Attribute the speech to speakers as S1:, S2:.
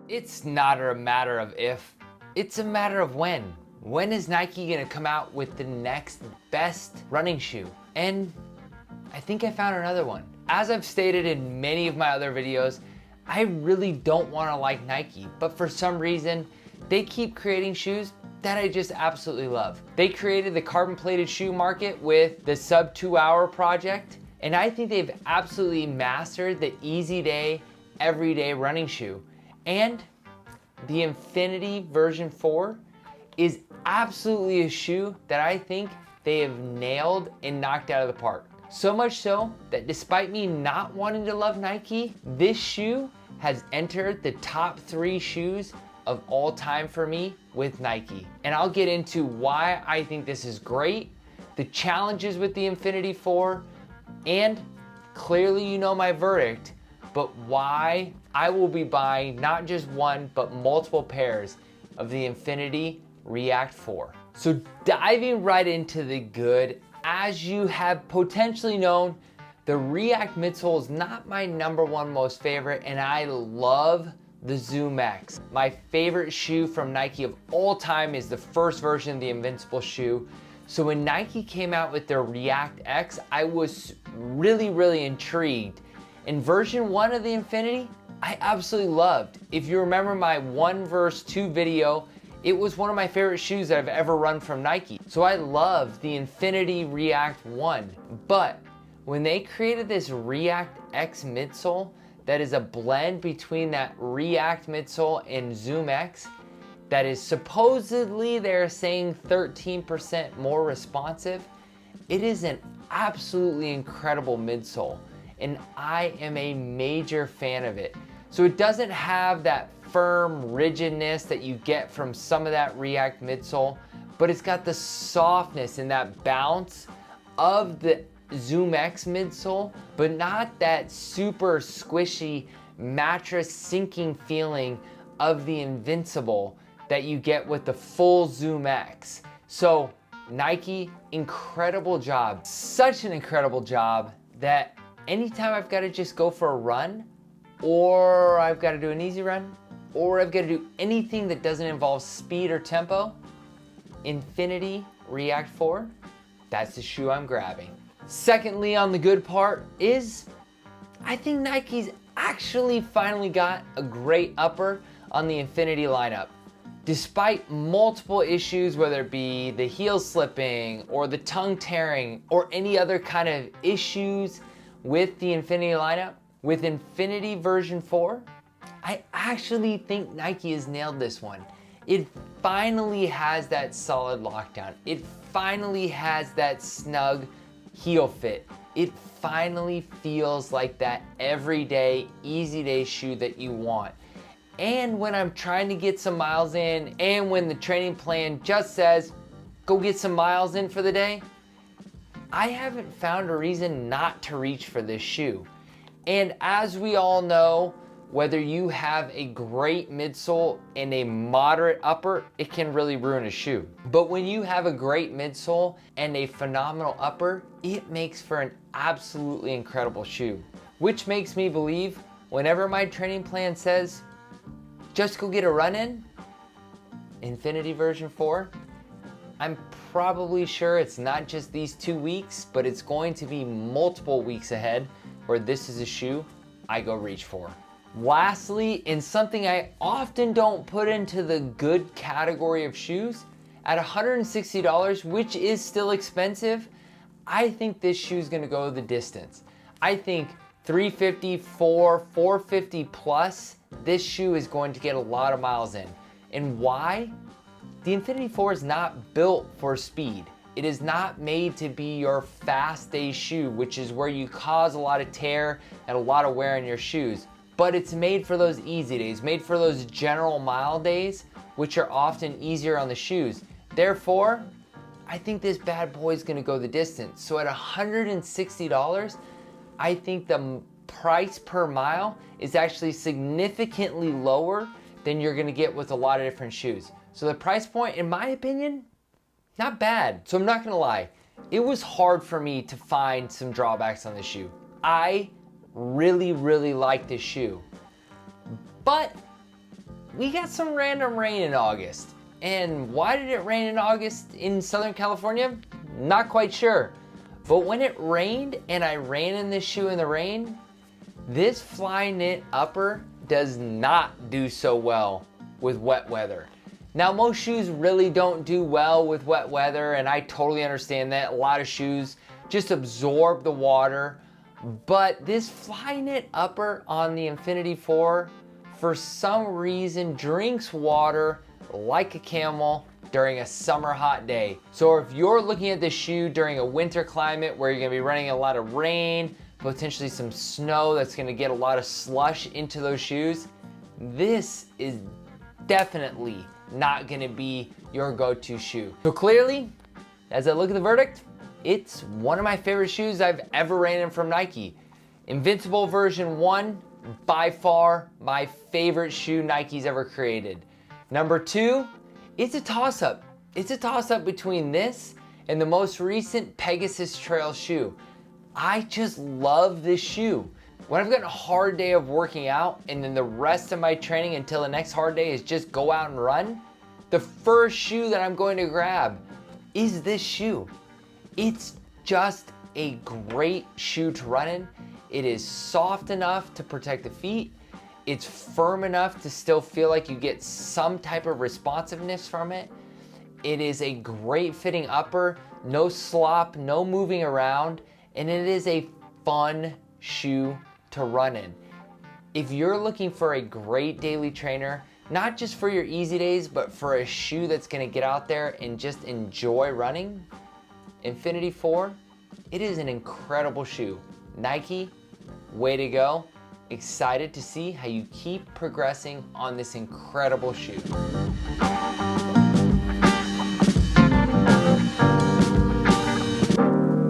S1: It's not a matter of if, it's a matter of when. When is Nike gonna come out with the next best running shoe? And I think I found another one. As I've stated in many of my other videos, I really don't wanna like Nike, but for some reason, they keep creating shoes that I just absolutely love. They created the carbon plated shoe market with the sub 2 hour project, and I think they've absolutely mastered the easy day, everyday running shoe. And the Infinity version 4 is absolutely a shoe that I think they have nailed and knocked out of the park. So much so that despite me not wanting to love Nike, this shoe has entered the top 3 shoes of all time for me with Nike. And I'll get into why I think this is great, the challenges with the Infinity 4, and clearly you know my verdict, but why I will be buying not just one, but multiple pairs of the Infinity React 4. So diving right into the good, as you have potentially known, the React midsole is not my #1 most favorite, and I love the Zoom X. My favorite shoe from Nike of all time is the first version of the Invincible shoe. So when Nike came out with their React X, I was really intrigued. In version 1 of the Infinity, I absolutely loved. If you remember my 1 vs 2 video, it was one of my favorite shoes that I've ever run from Nike. So I love the Infinity React 1. But when they created this React X midsole, that is a blend between that React midsole and Zoom X, that is supposedly they're saying 13% more responsive. It is an absolutely incredible midsole, and I am a major fan of it. So it doesn't have that firm rigidness that you get from some of that React midsole, but it's got the softness and that bounce of the Zoom X midsole, but not that super squishy mattress sinking feeling of the Invincible that you get with the full Zoom X. So Nike, incredible job. Such an incredible job that anytime I've got to just go for a run, or I've got to do an easy run, or I've got to do anything that doesn't involve speed or tempo, Infinity React 4, that's the shoe I'm grabbing. Secondly, on the good part is, I think Nike's actually finally got a great upper on the Infinity lineup. Despite multiple issues, whether it be the heel slipping or the tongue tearing or any other kind of issues with the Infinity lineup, with Infinity version 4, I actually think Nike has nailed this one. It finally has that solid lockdown. It finally has that snug heel fit. It finally feels like that everyday, easy day shoe that you want. And when I'm trying to get some miles in, and when the training plan just says, go get some miles in for the day, I haven't found a reason not to reach for this shoe. And as we all know, whether you have a great midsole and a moderate upper, it can really ruin a shoe. But when you have a great midsole and a phenomenal upper, it makes for an absolutely incredible shoe. Which makes me believe whenever my training plan says, just go get a run in, Infinity version 4, I'm probably sure it's not just these 2 weeks, but it's going to be multiple weeks ahead where this is a shoe I go reach for. Lastly, and something I often don't put into the good category of shoes, at $160, which is still expensive, I think this shoe is gonna go the distance. I think $350, $450 plus, this shoe is going to get a lot of miles in. And why? The Infinity 4 is not built for speed. It is not made to be your fast day shoe, which is where you cause a lot of tear and a lot of wear in your shoes. But it's made for those easy days, made for those general mile days, which are often easier on the shoes. Therefore, I think this bad boy is gonna go the distance. So at $160, I think the price per mile is actually significantly lower than you're gonna get with a lot of different shoes. So the price point, in my opinion, not bad. So I'm not gonna lie, it was hard for me to find some drawbacks on this shoe. I really like this shoe. But we got some random rain in August. And why did it rain in August in Southern California? Not quite sure. But when it rained and I ran in this shoe in the rain, this fly knit upper does not do so well with wet weather. Now, most shoes really don't do well with wet weather, and I totally understand that. A lot of shoes just absorb the water, but this fly knit upper on the Infinity 4, for some reason, drinks water like a camel during a summer hot day. So if you're looking at this shoe during a winter climate where you're gonna be running a lot of rain, potentially some snow that's gonna get a lot of slush into those shoes, this is definitely not gonna be your go-to shoe. So clearly, as I look at the verdict, it's one of my favorite shoes I've ever ran in from Nike. Invincible version 1, by far my favorite shoe Nike's ever created. Number 2, it's a toss-up. It's a toss-up between this and the most recent Pegasus Trail shoe. I just love this shoe. When I've got a hard day of working out and then the rest of my training until the next hard day is just go out and run, the first shoe that I'm going to grab is this shoe. It's just a great shoe to run in. It is soft enough to protect the feet. It's firm enough to still feel like you get some type of responsiveness from it. It is a great fitting upper, no slop, no moving around, and it is a fun shoe to run in. If you're looking for a great daily trainer, not just for your easy days, but for a shoe that's gonna get out there and just enjoy running, Infinity 4, it is an incredible shoe. Nike, way to go. Excited to see how you keep progressing on this incredible shoe.